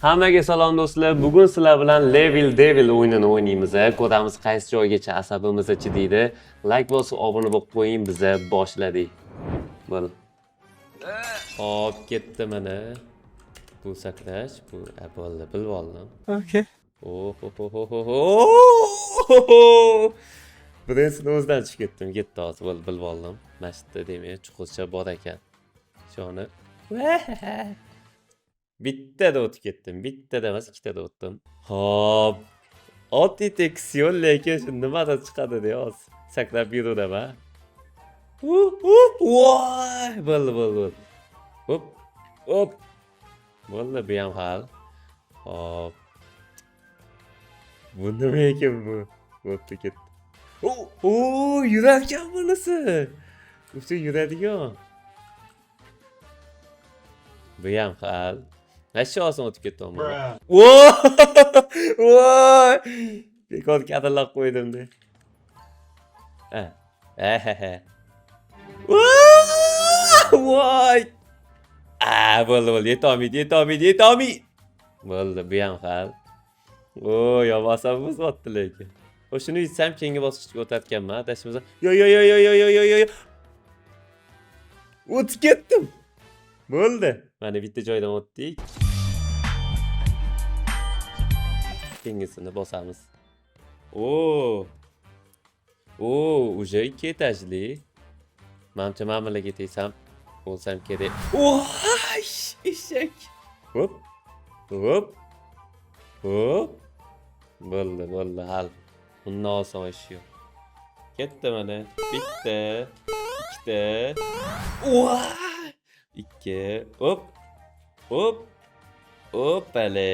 Hammaga salom do'stlar. Bugun sizlar bilan Level Devil o'yinini o'ynaymiz. Ko'ramiz qaysi joygacha asabimiz chidaydi. Like bosib, obuna bo'lib qo'ying, biza boshladik. Bo'l. Hop, ketdi mana. Bu sakrash, bu bo'ldi, bilib oldim. Okay. Birinchini o'zidan chiqib ketdim, ketdi hozir, bo'ldi, bilib oldim. Masjidda demak, chuqurcha bor ekan. Shuni. Bittada o'tib ketdim. Bittada emas, ikkitada o'tdim. Hop. Oddiy teksion, lekin shu nimadan chiqadi deya hozir sakrab yuraman. Voy! Bo'ldi. Hop. Hop. Bo'ldi, bu ham hal. Hop. Bu nima ekan bu? Bo'pti ketdi. Yurakkan bunisi. O'sha yuradigan. Bu ham hal. Aşağısına o'tib ketdim. Voy! Bekor kadrlab qo'ydim-da. Voy! Bo'ldi. Yetolmaydi. Bo'ldi, bu ham hal. Yovasamiz o'tdi lekin. Shuni yetsam keyingi bosqichga o'tayotganman. Adashimizda. Yo. O'tib ketdim. Bo'ldi. Mana bitta joydan o'tdik. Kengisini bosamiz. Уже ikki etajli. Menimcha ma'mulaga tegsam bo'lsam kerak. Eshak. Hop. Bo'ldi, hal. Bundan oson ish yo'q. Ketdi mana. Bitta, ikkita. İki, hop, ale.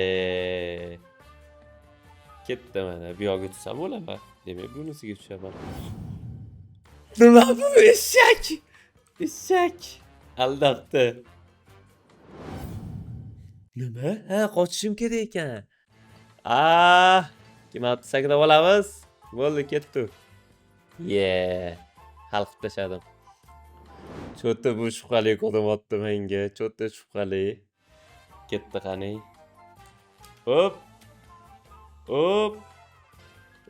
Ketdi mana, bu yoqqa tushsam bo'ladimi? Demak, bunisiga tushaman. Nima bu? Eshak. Aldabdi. Nima? Qochishim kerak ekan. Kim olib sakrab olamiz? Bo'ldi, ketdi. Hal qilib tashladim. Cho'ta bu shubhali ko'ryapti menga. Cho'ta shubhali. Ketdi qani. Hop.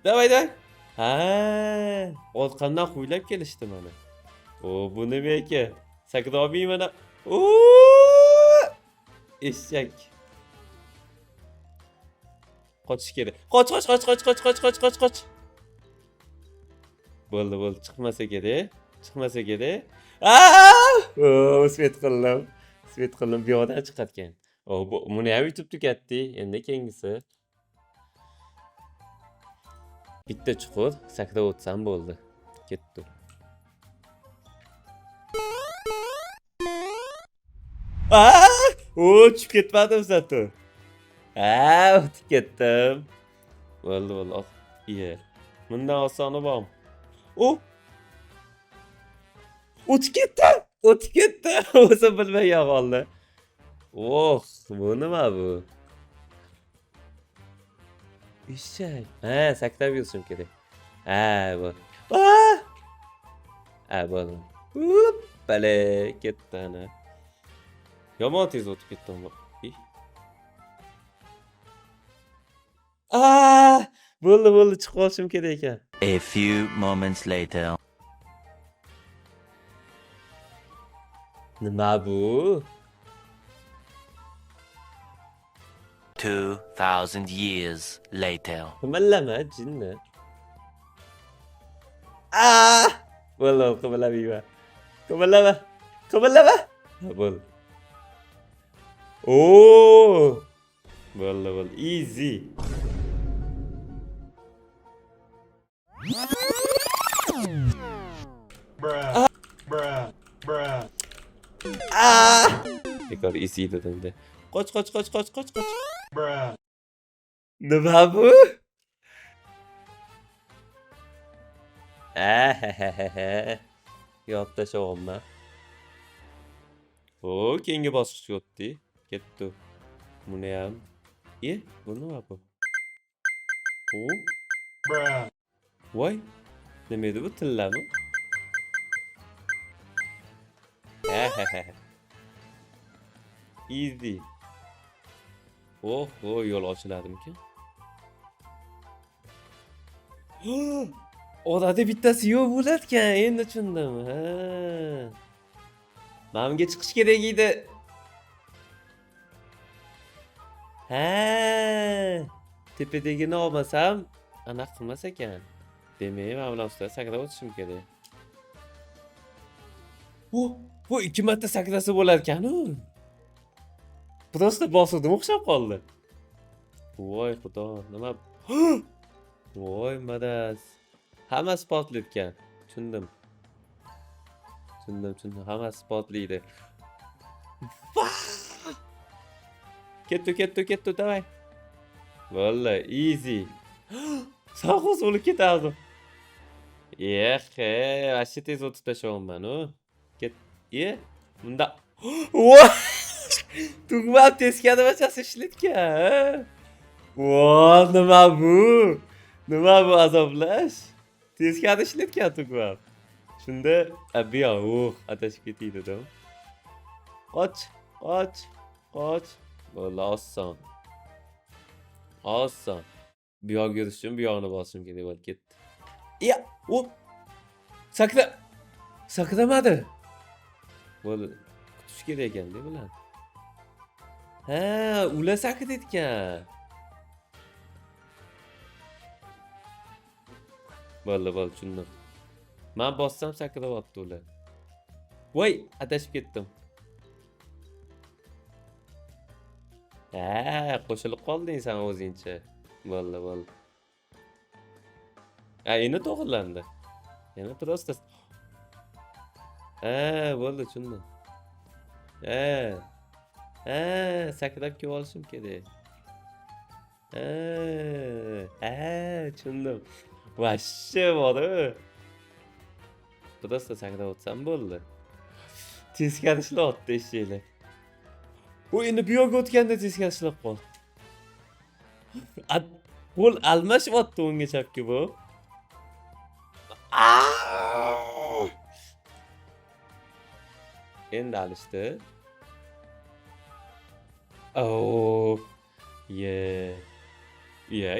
Davay. Orqamdan qo'ylab kelishdi mana. Bu nima ekan? Sakrobing mana. Eshak. Qochish kerak. Qoch. Bo'ldi, chiqmasa kerak. Svet qildim. Bu yoqdan chiqarkan. Buni ham yutib tugatdi. Endi keyingisi. Bitta chuqur sakrab o'tsam bo'ldi. Ketdi. Tushib ketmadim zato. O'tib ketdim. Bo'ldi. Bundan osoni bormi? O'tib ketdi. O'zim bilmagan qoldi. Bu nima bu? Eshak. Sakrab yurishim kerak. Bu. Bo'ldi. Bale, ketdi ana. Yomon tez o'tib ketdim. Bo'ldi, chiqib olishim kerak ekan. A few moments later. Nima bu? 2000 years later. Qimillama jinni. Bo'ldi, qimillamayman. Qimillama. Bo'ldi. Bo'ldi. Easy. Bruh. Bekor easy dedim-da. Qoch. Bruh. Nima bu? Yop tashlamayman. Keyingi bosqichga o'tdi. Ketdi. Buni ham. Bu nima bu? Bruh. Voy. Nima edi bu, tillami? Easy. Oh, yo'l ochiladimikan? Odati bittasi yo'q bo'larkan, endi tushundim. Ha. Mana bunga chiqish kerak edi. Ha. Tepadagini olmasam, anaqa qilmas ekan. Demak, mana bilan ustida sakrab o'tishim kerak. Bu 2 marta sakrasa bo'lar ekan-ku. Prosta bosuvdim o'xshab qoldi. Voy xudo, nima? Voy madas. Hammasi portlayotgan. Tushundim. Hammasi portlaydi. Ketdi, davay. Vallahi easy. Sağ o'lib ketardim. Вообще tez o'tib tashyapman-u. Bunda. Tugma teskari bachasi ishlatgan. Voy, nima bu? Nima bu azoblash? Teskari ishlatgan tugma. Shunda abiyo, atashib ketdi-da. Qoch. Vallahi oson. Bu yoqqa yurish uchun bu yoqni bosishim kerak bo'lib ketdi. Sakramadi. Bo'ldi. Kutish kerak ekan-da bular. Ha, ular sakit etgan. Bo'ldi, tushundim. Men bossam sakrayapti ular. Voy, adashib ketdim. Ha, qo'shilib qolding sen o'zingcha. Bo'ldi. Endi to'g'rilandi. Yana prosta. Bo'ldi, tushundim. Sakrab kelib olishim kerak. Tushundim. Vashshe bor-ku. Prosta sakrab o'tsam bo'ldi. Teskari ishlayapti eshiklar. Bu endi bu yoqqa o'tganda teskari ishlab qoldi. Qo'l almashyapti o'ngga chapga bu. Endi alishdi.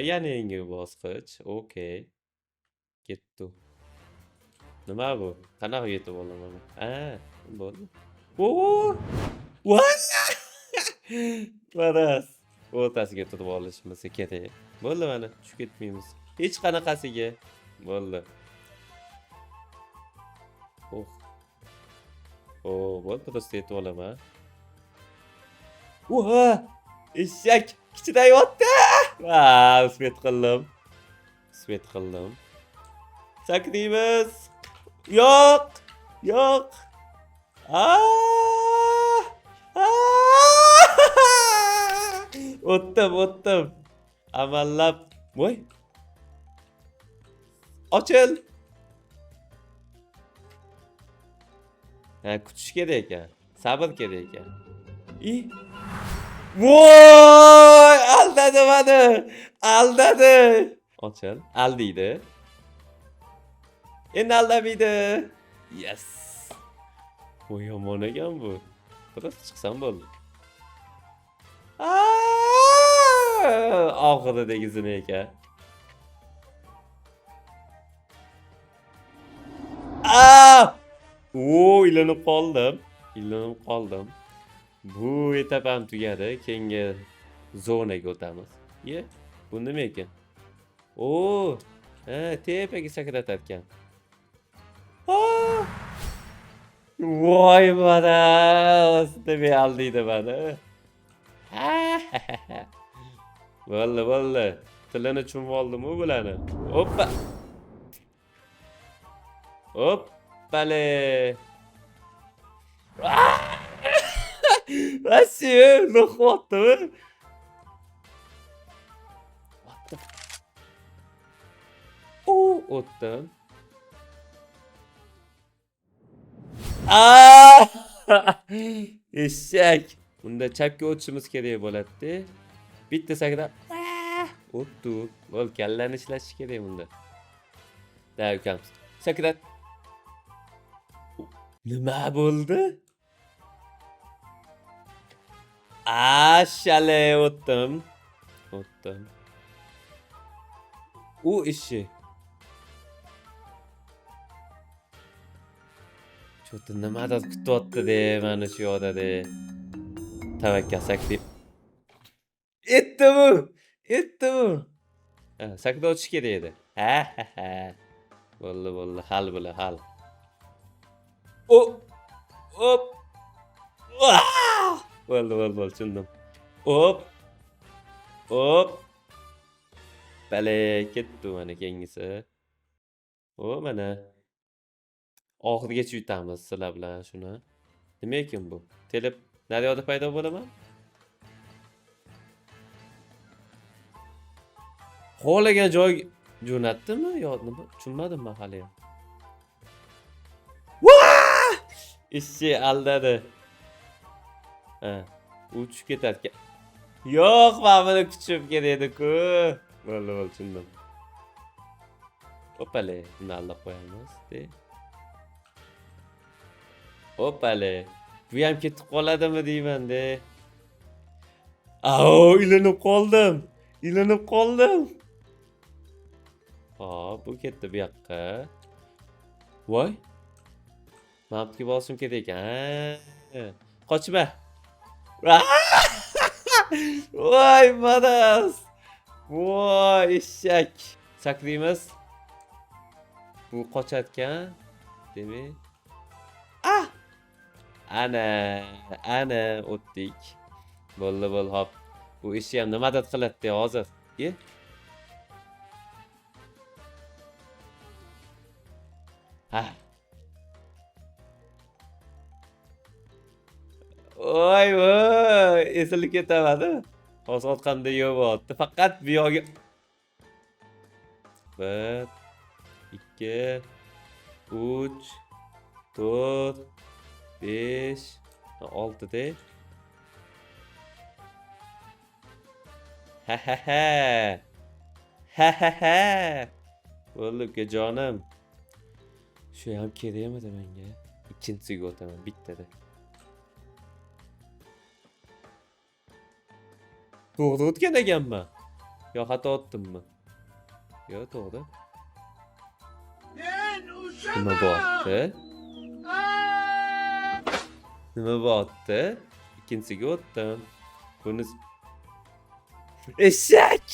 Yana yangi bosqich. Okey. Ketdi. Nima bu? Qanaqa yetib olaman? Bo'ldi. What? Maras. O'rtasiga turib olishimiz kerak. Bo'ldi, mana tushib ketmaymiz. Hech qanaqasiga. Bo'ldi. Bo'ldi, prosta yetib olaman. Eshak kichirayapti. Usvet qildim. Sakraymiz. Yo'q. O'tdim. Amallab. Voy. Ochil. Kutish kerak ekan. Sabr kerak ekan. Voy! Aldadi meni. Ochil. Aldaydi. Endi aldamaydi. Yes. Voy, yomon ekan bu. Prosta chiqsam bo'ldi. Oxiridagizini ekan. Ilinib qoldim. Bu etapam tugadi. Keyingi zonaga o'tamiz. Bu nima ekan? Tepaga sakratar ekan. Voy, mana o'sida aldaydi meni. Bo'ldi. Tilini tushunib oldim-ku bularni. Hoppale. Россия, нахватывай. O'tdim. Eshak. Bunda chapga o'tishimiz kerak bo'ladi. Bitta sakrab. O'tdi. Bo'l, kallani ishlatish kerak bunda. Da, ukamiz. Sakrat. Nima bo'ldi? Shale o'tdim. O'tdim. U ishi. Cho'ti nimadir kutyapti de, mana shu yoqda de. Tavakkal sakdib. Etdimi? Etdimi? Ha, sakda o'tish kerak edi. Ha ha ha. Bo'ldi, hal bo'la, hal. O! Hop! Bo'ldi, tushundim. Hop! Hop! Bale, ketdi mana keyingisi. O, mana. Oxirigacha yutamiz sizlar bilan shuni. Nima ekan bu? Telep naryoqda paydo bo'laman? Xohlagan joyga jo'natdimi yo nima? Tushunmadim men hali ham. Ishchi aldadi. Ha, u tushib ketarkan. Yo'q, men buni kuchib ketadi-ku. Bo'ldi, tushundim. Hoppale, buni aldab qo'yamiz, de. Hoppale. Bu ham ketib qoladimi deyman-de. Ao, ilinib qoldim. Hop, bu ketdi bu yoqqa. Voy. Mapga bosim kerak ekan. Qochma. Voy, madas. Voy, eshak. Sakraymiz. Bu qochayotgan. Demak. Ana o'tdik. Bo'ldi, hop. Bu ishi ham nimadir qiladi hozir. Ha. Voy, esilib ketamadi. Hozir qanday yo'qotdi. Faqat bu yo'ga 1 2 3 4 5 6 de. Ha. Bo'ldi jonim. Shu ham kerakmidi menga? Ikkinchisiga o'taman, bittada. To'g'ri o'tgan ekanman. Yo xato o'tdimmi? Yo, to'g'ri. Nima bo'pti? Ikkinchisiga o'tdim. Buni eshak,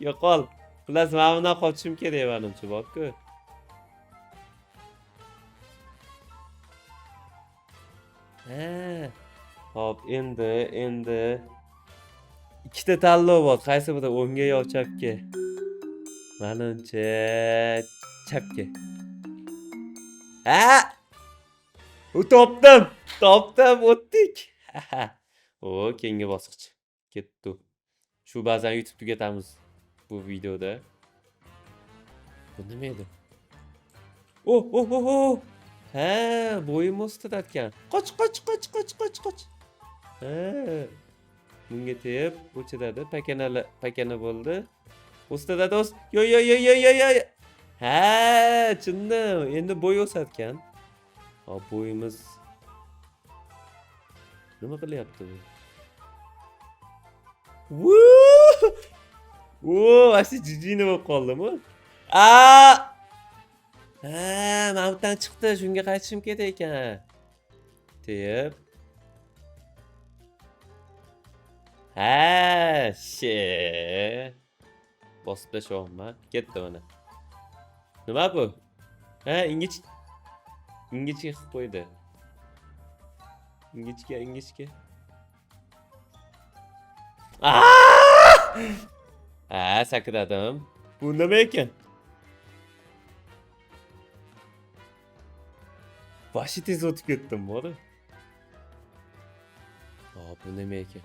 yo'qol. Xullas, men bundan qochishim kerak menimcha, bor-ku. Hop, endi ikkita tanlov bor. Qaysi biri o'ngga yo chapga? Menimcha chapga. Topdim, o'tdik. O, keyingi bosqich. Ketdi. Shu ba'zan YouTube tugatamiz bu videoda. Bu nima edi? Oh. Ha, bo'yim ustida ekan. Qoch. Ha. Bunga tep, o'chiradi, pakana bo'ldi. Ustida do'st. Yo. Ha, tushundim. Endi bo'y o'satgan. Hop, bo'yimiz nima qilyapti bu? Asi jijini bo'lib qoldimi? Mana bundan chiqdi, shunga qaytishim kerak ekan. Tep. Bosib tashyapman. Ketdi mana. Nima bu? Ingichka qilib qo'ydi. Ingichka. Sakradim. Bu nima ekan? Bashi tez o'tib ketdim, bor. Bu nima ekan?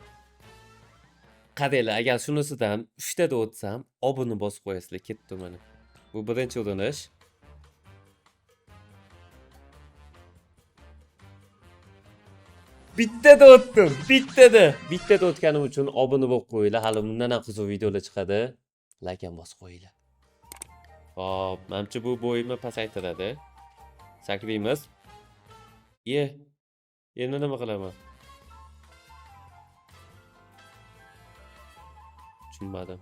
Qaranglar, agar shunisidan 3 tada o'tsam, obuni bosib qo'yasizlar, ketdi mana. Bu birinchi urinish. Bittada o'tdim, bittada o'tganim uchun obuna bo'lib qo'yinglar. Hali bundan ham qiziq videolar chiqadi. Like ham bosib qo'yinglar. Hop, menimcha bu bo'yimni pasaytiradi. Sakraymiz. Endi nima qilaman? Tushunmadim.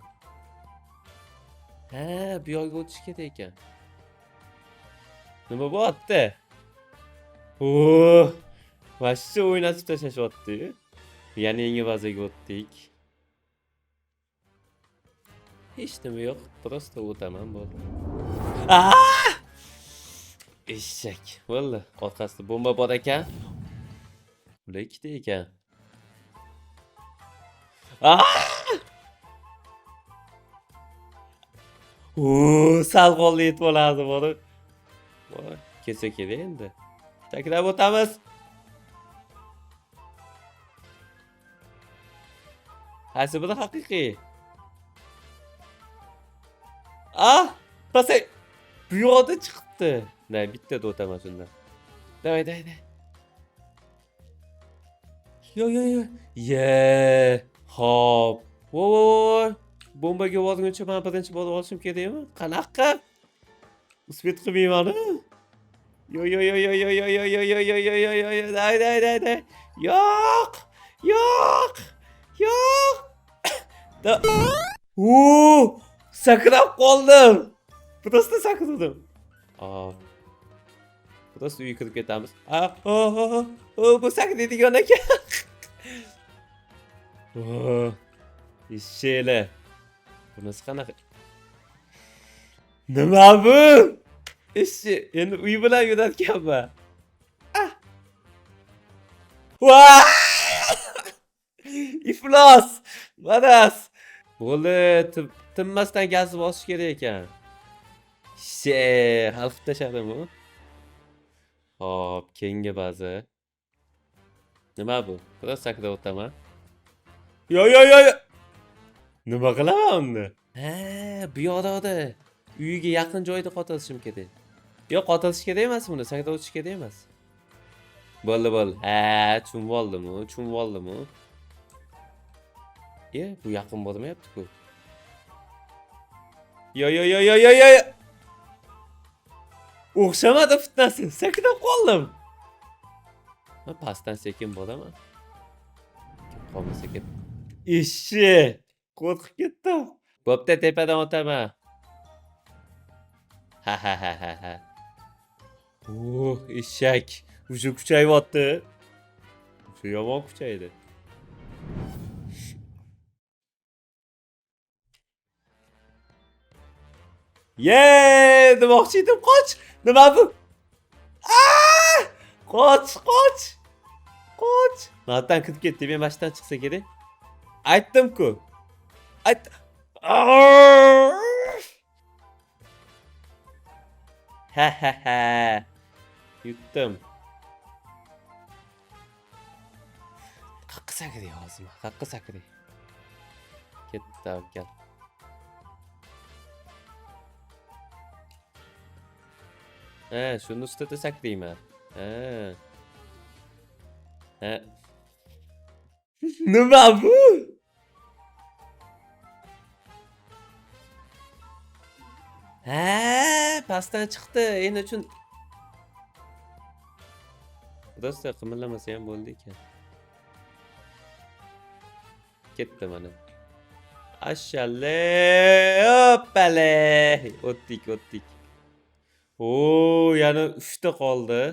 Ha, bu yoqqa o'tish kerak ekan. Nima bo'lyapti? Oo! Vashcha o'ynatib tashlashyapti. Yana yangi bazaga o'tdik. Hech nima yo'q, prosta o'taman bo'ldi. Eshak. Bo'ldi, orqasida bomba bor ekan. Ular ikkita ekan. Sal qoldi yetib oladi bori. Voy, kelsa kerak endi. Takrab o'tamiz. Qaysi biri haqiqiy? Pasay. Bu yoqda chiqibdi. Na, bittada o'taman shundan. Davay. Yo. Ye. Hop. Voy. Bombaga borguncha men birinchi bo'lib olishim kerakmi? Qanaqa? Uspet qilmayman-a? Yo. Davay. Yo'q. Da. Sakrab qoldim. Prosta sakradim. Prosta uyga kirib ketamiz. Bu sakraydigan ekan. Ishela. Bunisi qanaqa? Nima bu? Ishi, endi uy bilan yurarkanman. Iflos! Manas! Bo'ldi, tinmasdan gaz bosish kerak ekan. Xalqib tashladim-ku. Hop, keyingi baza. Nima bu? Biroz sakrab o'taman. Yo. Nima qilaman unda? Bu yoqda. Uyiga yaqin joyda qotilishim kerak. Yo'q, qotilish kerak emas buni, sakrab o'tish kerak emas. Bo'ldi. Tushunib oldim-ku. Bu yaqin bo'lmayapti-ku. Yo. O'xshamadi fitnasi. Sakrab qoldim. Men pastdan sekin bo'laman. Qolmasa ket. Ishi, qo'rqib ketdim. Bo'pti, tepadan o'taman. Ha. Eshak. Uje kuchayyapti. Shu yomon kuchaydi. Demoqchi edim, qoch. Nima bu? Qoch. Natdan kirib ketdi, men mashinadan chiqsa kerak. Aytdim-ku. Ha. Yutdim. Qaqqa sakray hozir. Ketdi, kel. Shuni ustida sakrayman. Nima bu? Pastdan chiqdi. Endi uchun Rosta qimirlamasa ham bo'ldi ekan. Ketdi mana. Ashalle, hoppale. O'tdik. Yana 3 ta qoldi.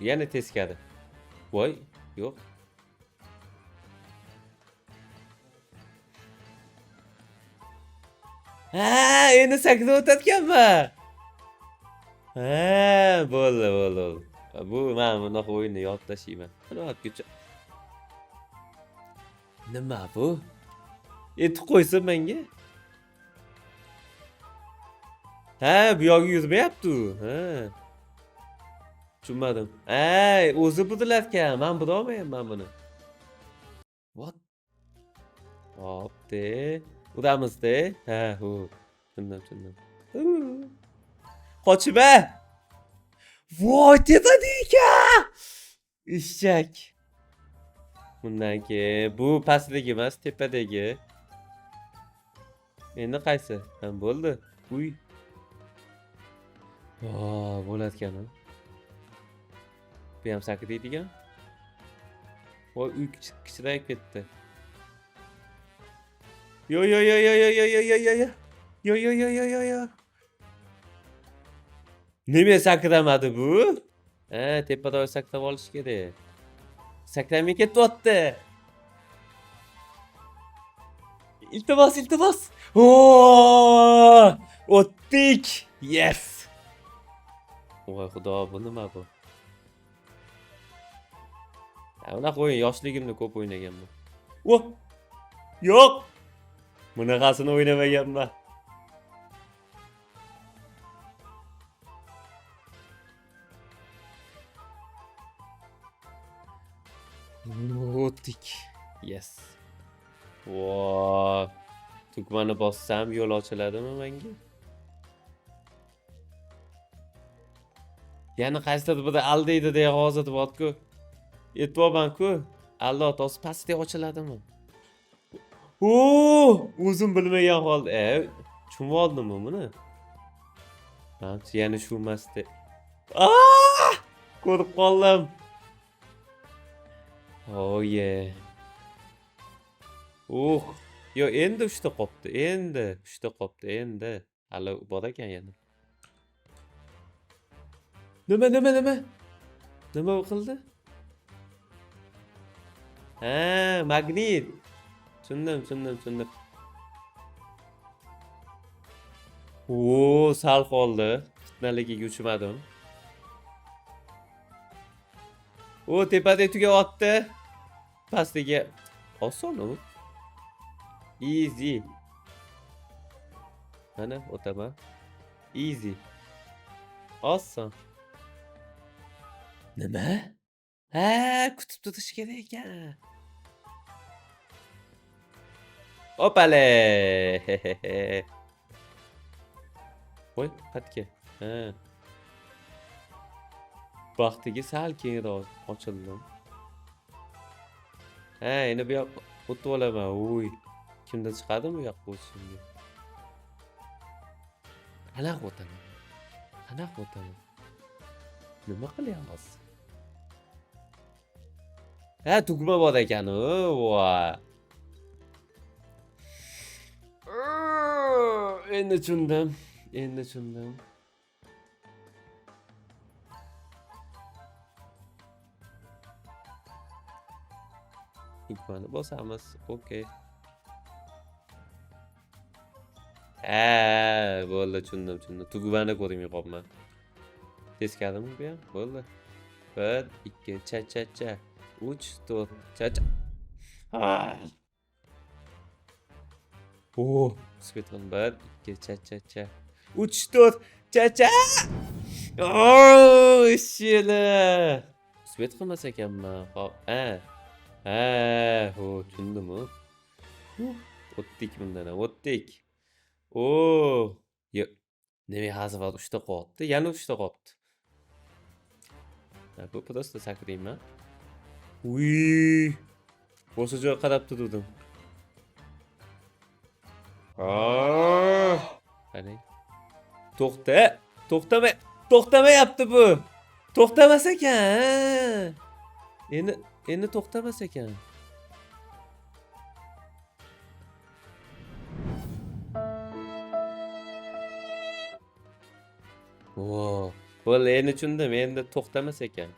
Yana teskari. Voy, yo'q. Endi sakrab o'tayotganman. Bo'ldi. Bu men bunaqa o'yinni yodlab tashlayman. Mana olibgacha. Nima bu? Etib qo'ysa menga. Bu yoqqa yurmayapti u. Tushunmadim. O'zi budilarkan. Men budolmayapman buni. What? Hopde. Uramizda. Tushundim. Qochma. Voy, tepada ekan. Eshak. Bundan keyin bu pastdagi emas, tepadagi. Endi qaysi? Bo'ldi. Uy. Bo'larkan. Bu ham sakraydigan. Voy uy kichrayib ketdi. Yo yo yo yo yo yo yo yo yo yo. Yo yo yo yo yo yo. Nima sakramadi bu? Ha, tepadan sakrab olish kerak. Sakramay ketyapti. İltimas, iltimas. Oo! O'tdik. Yes. Voy xudo, bu nima bu? Unaqa o'yin yoshligimda ko'p o'ynaganman. O! Yo'q. Bunaqasini o'ynamaganman. O'tdik. Yes. Voy. Tugmani bossam yo'l ochiladimi menga? Yana qaysidir birda aldaydi deya hozir botku. Aytvoman-ku. Alloh to'si pastga ochiladimi? Oo! O'zim bilmagan holda. Tushunib oldimmi buni? Mana yana shu emasdi. Ko'rib qoldim. Oh yeah. Yo endi 3 ta qopti. Endi 3 ta qopti. Endi. Hali bor ekan yana. Nima? Nima qildi? Ha, magnit. Tushundim. Sal qoldi. Fitnaligiga uchmadim. Tepada tugayapti. Pastiga oson u. Easy. Mana o'taman. Easy. Oson. Nima? Ha, kutib tutish kerak ekan. Opale. Voy, qaytga. Ha. Baxtiga sal keyinroq ochildim. Ha, endi bu yoqqa o'tib olaman. Kimda chiqadimi bu yoqqa o'tishimga? Qanaqa o'taman? Nima qilyapsiz? Ha, tugma bor ekan u. Voy. Endi tushundim. Tugmani bosamiz. Okey. Bo'ldi, tushundim. Tugmani ko'rmay qolman. Teskarimi bu ham? Bo'ldi. 1 2 cha. 3 4 cha. Svetlan 1 2 cha. 3 4 cha. Ishila. Svet qilmas ekanman. Tushundim. O'tdik bundan ham. O'tdik. Yo'q. Nima hazır 3 ta qoldi? Yana 3 ta qoldi. Bu prosta sakrayman. O'sha joyga qarab turdim. Qani. To'xtamayapti bu. To'xtamas ekan. Endi to'xtamas ekan. Bo'ldi, endi tushundim. Endi to'xtamas ekan.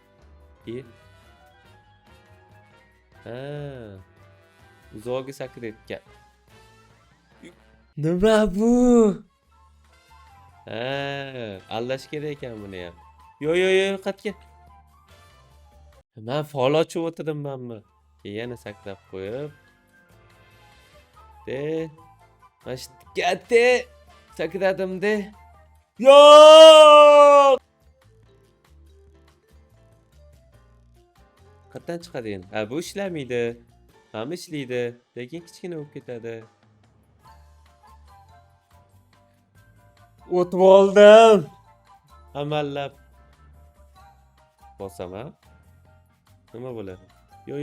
Uzoqqa sakrayotgan. Nima bu? Aldash kerak ekan buni ham. Yo, qaytga. Men fol ochib o'tiribmanmi? Yana sakrab qo'yib. Mana shu katta sakradim-da. Yo'q! Qayerdan chiqadi endi? Bu ishlamaydi. Hamma ishlaydi, lekin kichkina bo'lib ketadi. O'tib oldim. Amallab bosaman. Nima bo'ladi? Yo.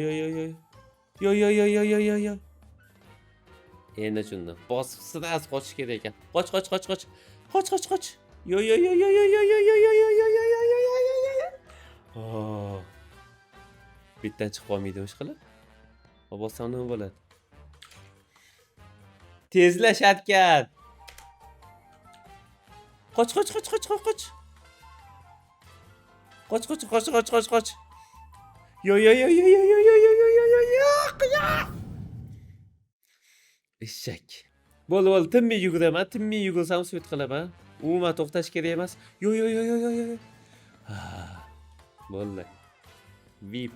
Endi tushundim. Bosibsiz qochish kerak ekan. Qoch. Yo. Bitdan chiqib qolmaydi ish qilib. Bossam nima bo'ladi? Tezlash atgan. Qoch. Qoch. Yo. Eshak. Bo'ldi, tinmay yuguraman, tinmay yugursam svet qilaman. Umuman to'xtash kerak emas. Yo. Bo'ldi. Vip.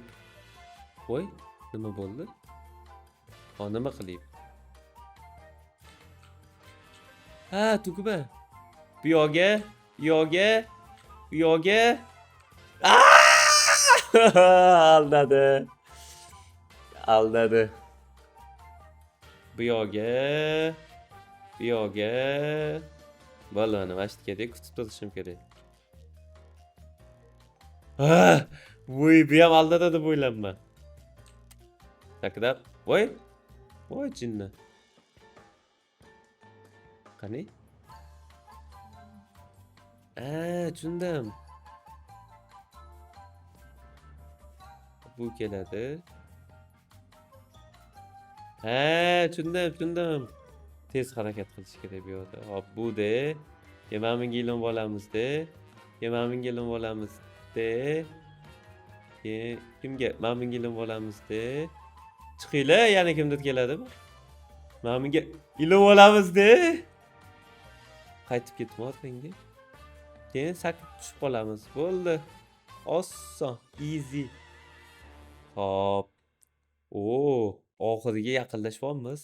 Voy, nima bo'ldi? Nima qilayim? Tugma. Bu yo'ga. Aldadi. Bu yo'ga. Bo'ldi, mana shu kerak, kutib turishim kerak. Voy, bu ham aldadi deb o'ylayman. Takror. Voy, jinni. Qani? Tushundim. Bu keladi. Tushundim. Tez harakat qilish kerak bu yerda. Hop, bu de. Yemamingga ilm olamiz-da. Kimga? Mamingga ilm olamiz-da. Chiqinglar, yana kimdir keladimi? Mamingga ilm olamiz-da. Qaytib ketdim orqangga. Keyin sakit tushib qolamiz. Bo'ldi. Oson, easy. Hop. Oxiriga yaqinlashyapmiz.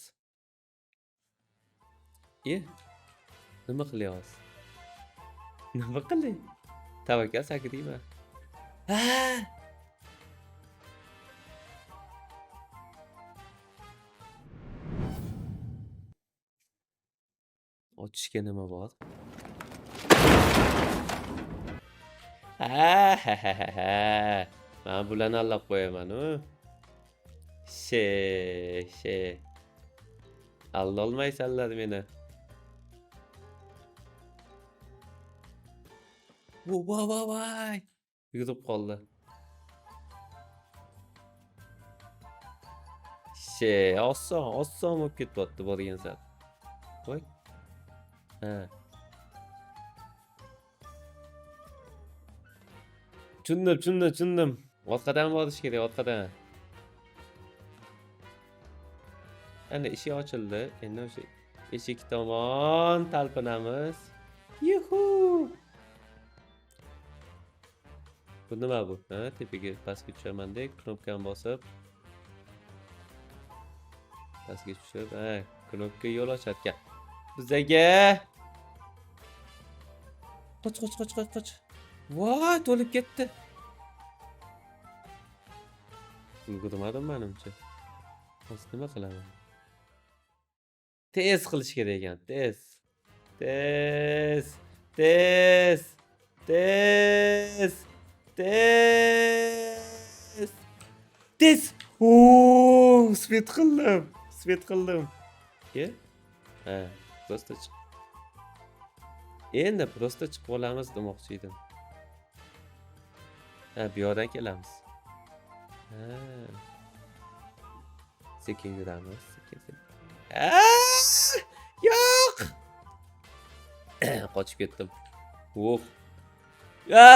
Nima qilyapsiz? Nima qilay? Tavakkal sakitayman. Ochishga nima bor? Men bularni allab qo'yaman-ku. She. Aldolmaysanlar meni. Voy. Yurib qoldi. Oson bo'lib ketyapti borgan sari. Voy. Tushundim. Orqadan borish kerak, orqadan. Ana eshik ochildi. Endi o'sha eshik tomon talpinamiz. Yuhu! Bu nima bu? Tepaga pastga tushaman-da, knopkani bosib. Pastga tushib, knopka yo'l ocharkan. Bizaga. Qoch. Voy, to'lib ketdi. Ulgurmadim menimcha. Hozir nima qilaman? Tez qilish kerak ekan, tez. Svet qildim. Prosta chiq. Endi prosta chiqib olamiz demoqchi edim. Bu yoqdan kelamiz. Sekin yuramiz, sekin. Yo'q. Qochib ketdim. Bu. Yo.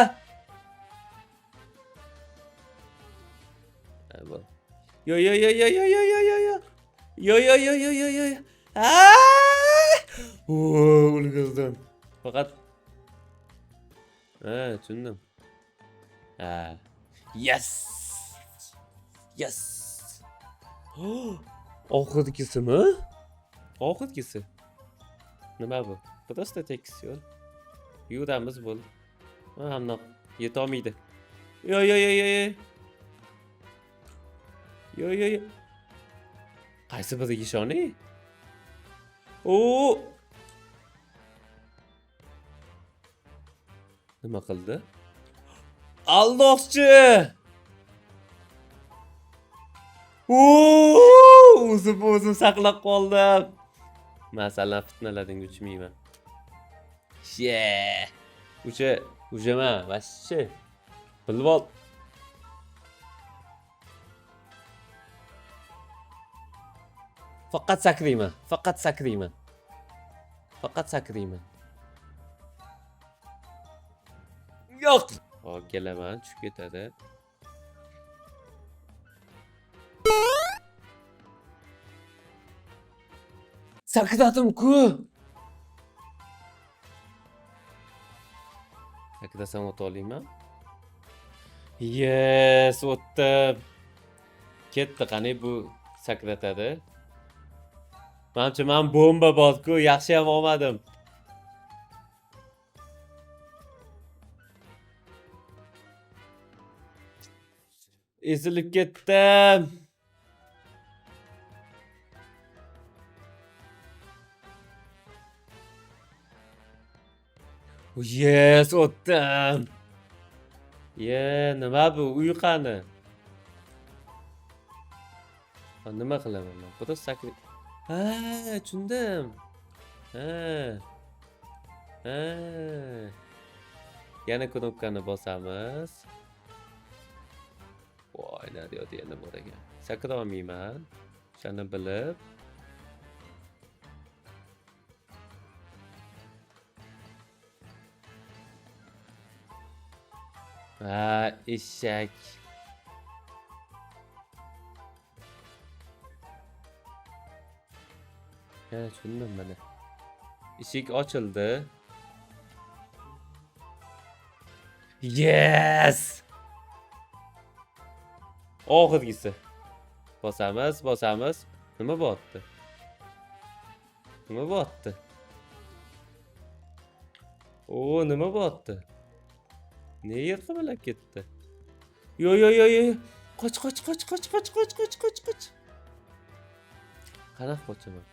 O'lgizdim. Faqat tushundim. Yes. Oxirgisimi? Oxirgisi. Nima bu? Prosta tekis yo'l. Yuramiz bo'l. Hamma yetolmaydi. Yo. Qaysi biri ishoni? Nima qildi? Aldoqchi! O'zim saqlab qoldim. Masalan, fitnalading uchmayman. Ujaman, vashchi. Bilib ol. Faqat sakrayman. Faqat sakrayman. Faqat sakrayman. Yo'q. Hop, kelaman, tushib ketadi. Sakradim-ku. Sakrasam o'ta olayman. Yes, o'tdi. Ketdi, qani bu sakratadi. Menimcha men bomba bor-ku, yaxshi ham olmadim. Ezilib ketdim. Yes, o'tdim. Nima bu? Uy qani? Nima qilaman men? Bitta sakri. Ha, tushundim. Ha. Ha. Yana knopkani bosamiz. Voy, naryoqda yana bor ekan. Sakra olmayman. Shuni bilib. Ha, eshak. Ha, tushundim mana. Eshik ochildi. Yes! Oxirgisi. Bosamiz. Nima bo'pti? Nima bo'pti? O, nima bo'pti? Nega qimalab ketdi? Yo. Qoch. Qanaqa qochaman?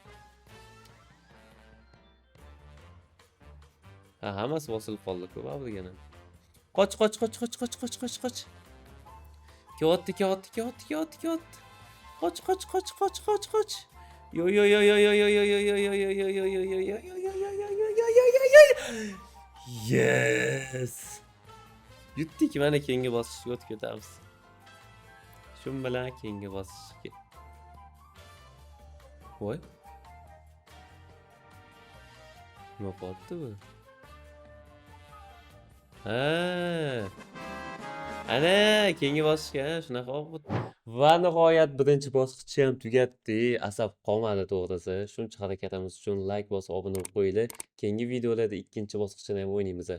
Ha, hammasi bosilib qoldi-ku, bu degani. Qoch. Kyotdi. Qoch. Yo. Yes. Yutdik, mana keyingi bosqichga o'tib ketamiz. Shu bilan keyingi bosqichga. Voy. Nima bo'pti bu? Ha. Ana, keyingi bosqichga shunaqa bo'ldi. Va nihoyat birinchi bosqichni ham tugatdi. Asab qolmadi to'g'risi. Shuncha harakatimiz uchun like bosib obuna bo'lib qo'yinglar. Keyingi videolarda ikkinchi bosqichni ham o'ynaymiz.